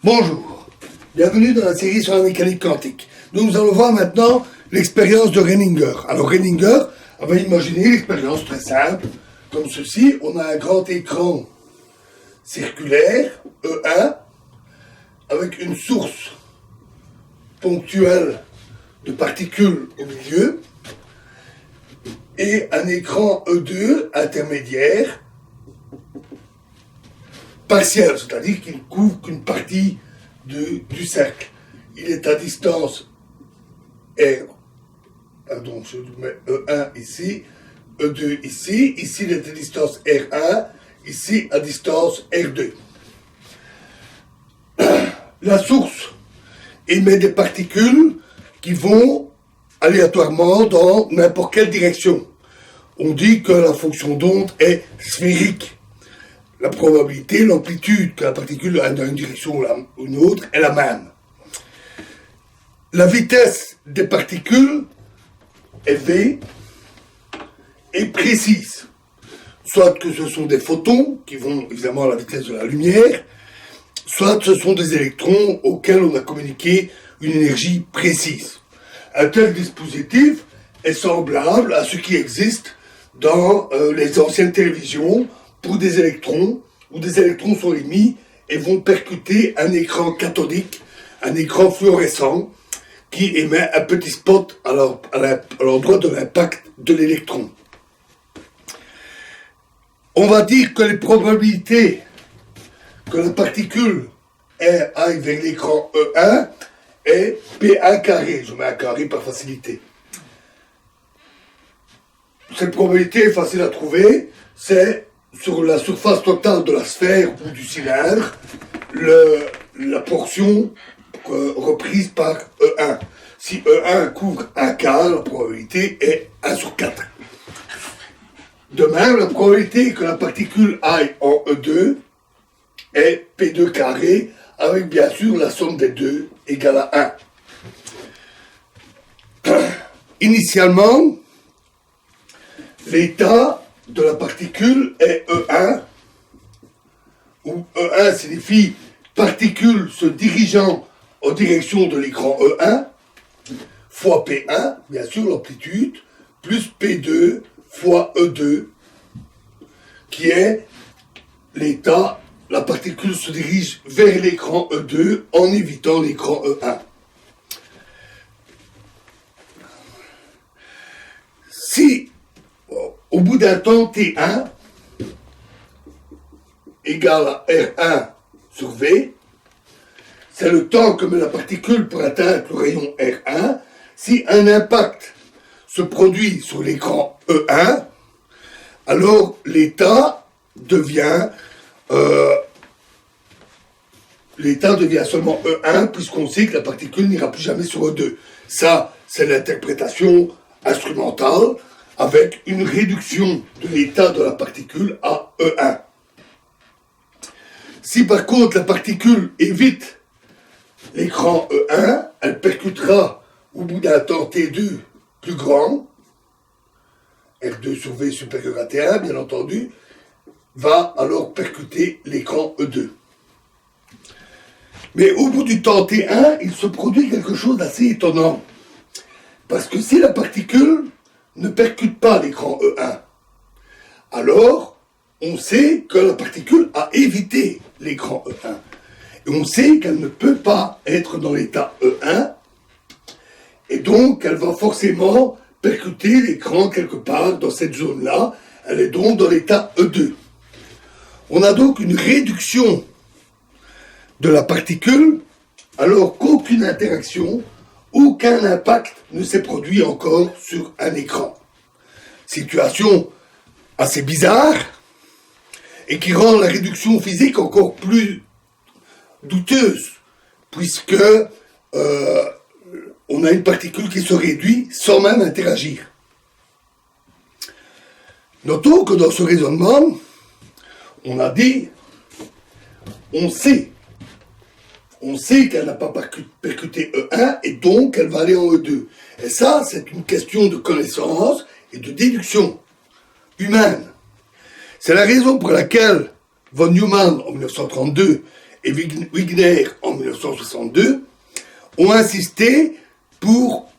Bonjour, bienvenue dans la série sur la mécanique quantique. Nous allons voir maintenant l'expérience de Renninger. Alors Renninger avait imaginé l'expérience très simple, comme ceci. On a un grand écran circulaire, E1, avec une source ponctuelle de particules au milieu, et un écran E2 intermédiaire, partiel, c'est-à-dire qu'il ne couvre qu'une partie du cercle. Il est à distance R, pardon, je mets E1 ici, E2 ici, ici il est à distance R1, ici à distance R2. La source émet des particules qui vont aléatoirement dans n'importe quelle direction. On dit que la fonction d'onde est sphérique. La probabilité, l'amplitude que la particule a dans une direction ou une autre est la même. La vitesse des particules est V et précise. Soit que ce sont des photons qui vont évidemment à la vitesse de la lumière, soit ce sont des électrons auxquels on a communiqué une énergie précise. Un tel dispositif est semblable à ce qui existe dans les anciennes télévisions pour des électrons, où des électrons sont émis et vont percuter un écran cathodique, un écran fluorescent, qui émet un petit spot à l'endroit de l'impact de l'électron. On va dire que les probabilités que la particule aille vers l'écran E1 est P1 carré. Je mets un carré par facilité. Cette probabilité est facile à trouver, c'est sur la surface totale de la sphère ou du cylindre, la portion reprise par E1. Si E1 couvre un quart, la probabilité est 1 sur 4. De même, la probabilité que la particule aille en E2 est P2 carré, avec bien sûr la somme des deux égale à 1. Initialement, l'état de la particule est E1, où E1 signifie particule se dirigeant en direction de l'écran E1, fois P1, bien sûr l'amplitude, plus P2 fois E2, qui est l'état, la particule se dirige vers l'écran E2 en évitant l'écran E1. Si au bout d'un temps T1 égale à R1 sur V, c'est le temps que met la particule pour atteindre le rayon R1. Si un impact se produit sur l'écran E1, alors l'état devient seulement E1, puisqu'on sait que la particule n'ira plus jamais sur E2. Ça, c'est l'interprétation instrumentale, avec une réduction de l'état de la particule à E1. Si par contre la particule évite l'écran E1, elle percutera au bout d'un temps T2 plus grand, R2 sur V supérieur à T1 bien entendu, va alors percuter l'écran E2. Mais au bout du temps T1, il se produit quelque chose d'assez étonnant. Parce que si la particule ne percute pas l'écran E1, alors on sait que la particule a évité l'écran E1. Et on sait qu'elle ne peut pas être dans l'état E1, et donc elle va forcément percuter l'écran quelque part dans cette zone-là. Elle est donc dans l'état E2. On a donc une réduction de la particule, alors qu'aucune interaction, aucun impact ne s'est produit encore sur un écran. Situation assez bizarre et qui rend la réduction physique encore plus douteuse, puisque on a une particule qui se réduit sans même interagir. Notons que dans ce raisonnement, on a dit, on sait qu'elle n'a pas percuté E1 et donc elle va aller en E2. Et ça, c'est une question de connaissance et de déduction humaine. C'est la raison pour laquelle von Neumann, en 1932, et Wigner en 1962 ont insisté pour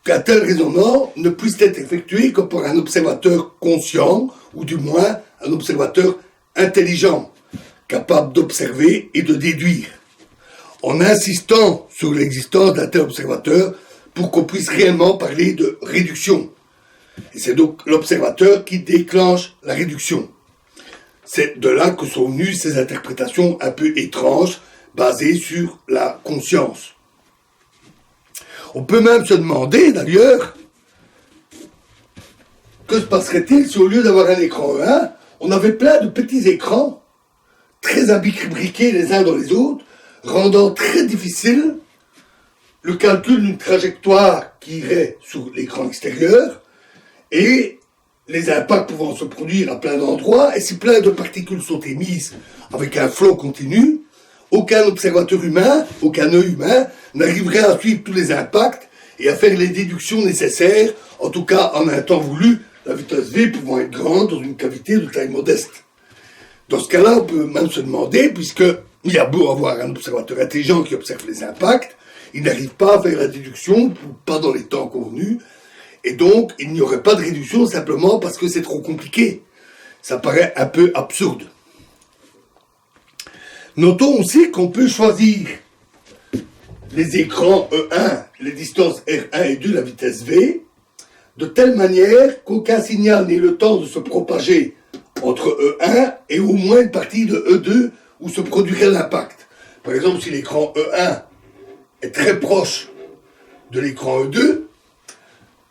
qu'un tel raisonnement ne puisse être effectué que par un observateur conscient, ou du moins un observateur intelligent, capable d'observer et de déduire, en insistant sur l'existence d'un tel observateur pour qu'on puisse réellement parler de réduction. Et c'est donc l'observateur qui déclenche la réduction. C'est de là que sont venues ces interprétations un peu étranges, basées sur la conscience. On peut même se demander, d'ailleurs, que se passerait-il si au lieu d'avoir un écran E1, on avait plein de petits écrans, très imbriqués les uns dans les autres, rendant très difficile le calcul d'une trajectoire qui irait sur l'écran extérieur, et les impacts pouvant se produire à plein d'endroits, et si plein de particules sont émises avec un flot continu, aucun observateur humain, aucun œil humain, n'arriverait à suivre tous les impacts et à faire les déductions nécessaires, en tout cas en un temps voulu, la vitesse V pouvant être grande dans une cavité de taille modeste. Dans ce cas-là, on peut même se demander, puisqu'il y a beau avoir un observateur intelligent qui observe les impacts, il n'arrive pas à faire la déduction, pas dans les temps convenus, et donc il n'y aurait pas de réduction simplement parce que c'est trop compliqué. Ça paraît un peu absurde. Notons aussi qu'on peut choisir les écrans E1, les distances R1 et 2, la vitesse V, de telle manière qu'aucun signal n'ait le temps de se propager entre E1 et au moins une partie de E2 où se produirait l'impact. Par exemple, si l'écran E1 est très proche de l'écran E2,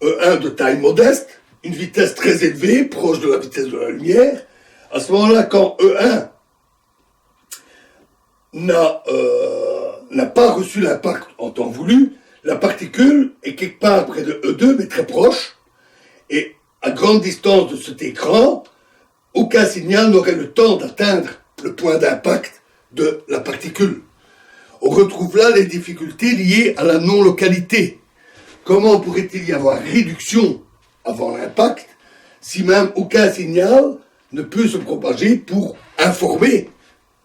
E1 de taille modeste, une vitesse très élevée, proche de la vitesse de la lumière, à ce moment-là, quand E1 n'a pas reçu l'impact en temps voulu, la particule est quelque part près de E2, mais très proche, et à grande distance de cet écran, aucun signal n'aurait le temps d'atteindre le point d'impact de la particule. On retrouve là les difficultés liées à la non-localité. Comment pourrait-il y avoir réduction avant l'impact si même aucun signal ne peut se propager pour informer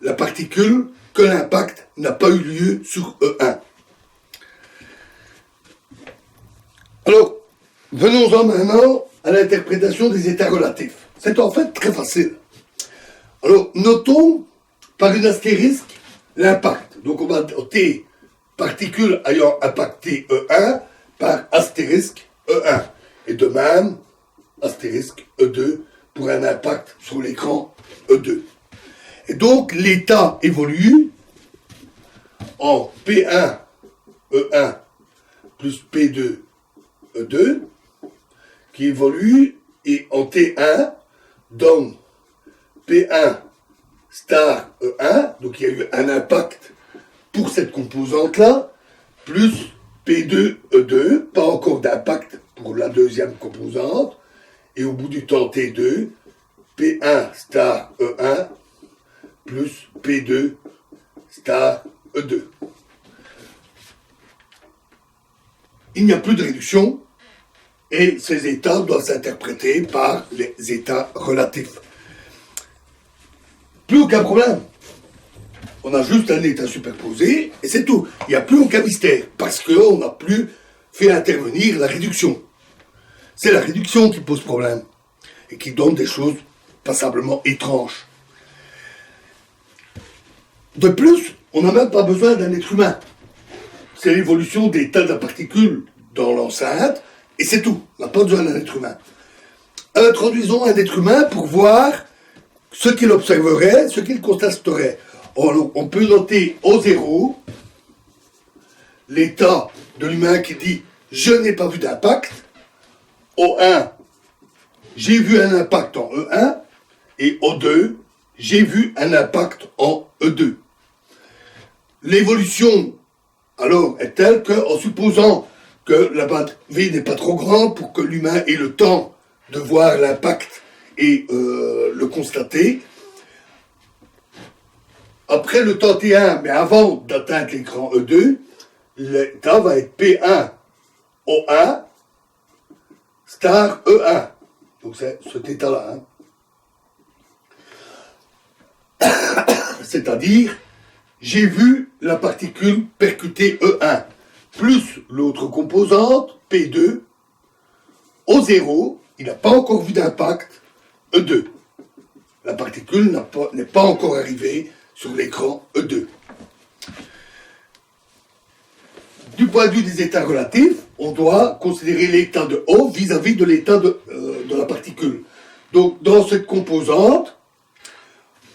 la particule que l'impact n'a pas eu lieu sur E1. Alors, venons-en maintenant à l'interprétation des états relatifs. C'est en fait très facile. Alors, notons par une astérisque l'impact. Donc, on va noter particules ayant impacté E1 par astérisque E1. Et de même, astérisque E2 pour un impact sur l'écran E2. Et donc, l'état évolue en P1 E1 plus P2 E2, qui évolue, et en T1 donne P1 star E1, donc il y a eu un impact pour cette composante-là, plus P2 E2, pas encore d'impact pour la deuxième composante, et au bout du temps T2, P1 star E1 plus P2 star E2. Il n'y a plus de réduction, et ces états doivent s'interpréter par les états relatifs. Plus aucun problème. On a juste un état superposé, et c'est tout. Il n'y a plus aucun mystère, parce qu'on n'a plus fait intervenir la réduction. C'est la réduction qui pose problème, et qui donne des choses passablement étranges. De plus, on n'a même pas besoin d'un être humain. C'est l'évolution des tas de particules dans l'enceinte, et c'est tout. On n'a pas besoin d'un être humain. Introduisons un être humain pour voir ce qu'il observerait, ce qu'il constaterait. On peut noter au 0 l'état de l'humain qui dit « je n'ai pas vu d'impact », au 1 « j'ai vu un impact en E1 » et au 2 « j'ai vu un impact en E2 ». L'évolution, alors, est telle qu'en supposant que la bande V n'est pas trop grande pour que l'humain ait le temps de voir l'impact et le constater, après le temps T1, mais avant d'atteindre l'écran E2, l'état va être P1 O1 star E1. Donc c'est cet état-là. Hein. C'est-à-dire, j'ai vu la particule percuter E1, plus l'autre composante, P2, au 0, il n'a pas encore vu d'impact, E2. La particule n'est pas encore arrivée sur l'écran E2. Du point de vue des états relatifs, on doit considérer l'état de O vis-à-vis de l'état de la particule. Donc, dans cette composante,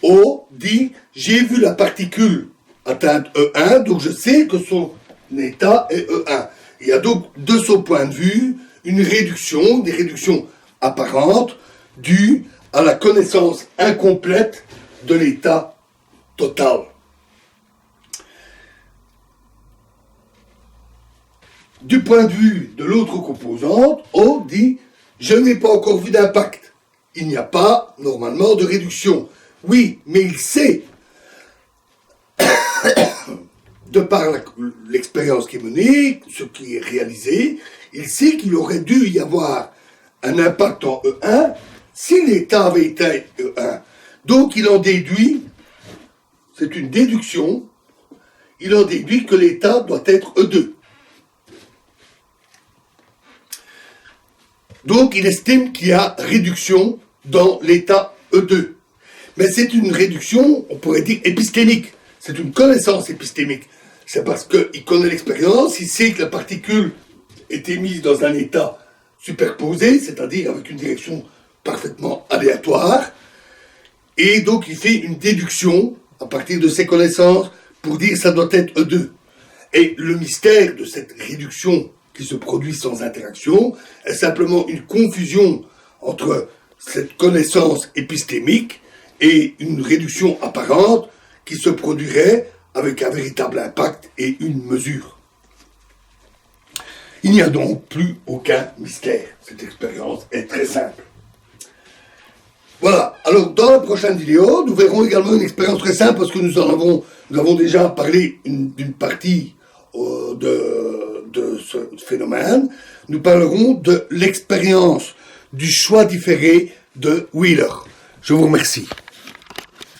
O dit « j'ai vu la particule atteindre E1, donc je sais que son état est E1 ». Il y a donc, de son point de vue, une réduction, des réductions apparentes, dues à la connaissance incomplète de l'état total. Du point de vue de l'autre composante, O dit « je n'ai pas encore vu d'impact ». Il n'y a pas, normalement, de réduction. Oui, mais il sait, de par l'expérience qui est menée, ce qui est réalisé, il sait qu'il aurait dû y avoir un impact en E1 si l'état avait été E1. Donc il en déduit, c'est une déduction, il en déduit que l'état doit être E2. Donc il estime qu'il y a réduction dans l'état E2. Mais c'est une réduction, on pourrait dire, épistémique. C'est une connaissance épistémique. C'est parce qu'il connaît l'expérience, il sait que la particule est émise dans un état superposé, c'est-à-dire avec une direction parfaitement aléatoire, et donc il fait une déduction à partir de ses connaissances pour dire que ça doit être E2. Et le mystère de cette réduction qui se produit sans interaction est simplement une confusion entre cette connaissance épistémique et une réduction apparente qui se produirait avec un véritable impact et une mesure. Il n'y a donc plus aucun mystère. Cette expérience est très simple. Voilà. Alors, dans la prochaine vidéo, nous verrons également une expérience très simple parce que nous avons déjà parlé d'une partie de ce phénomène. Nous parlerons de l'expérience du choix différé de Wheeler. Je vous remercie.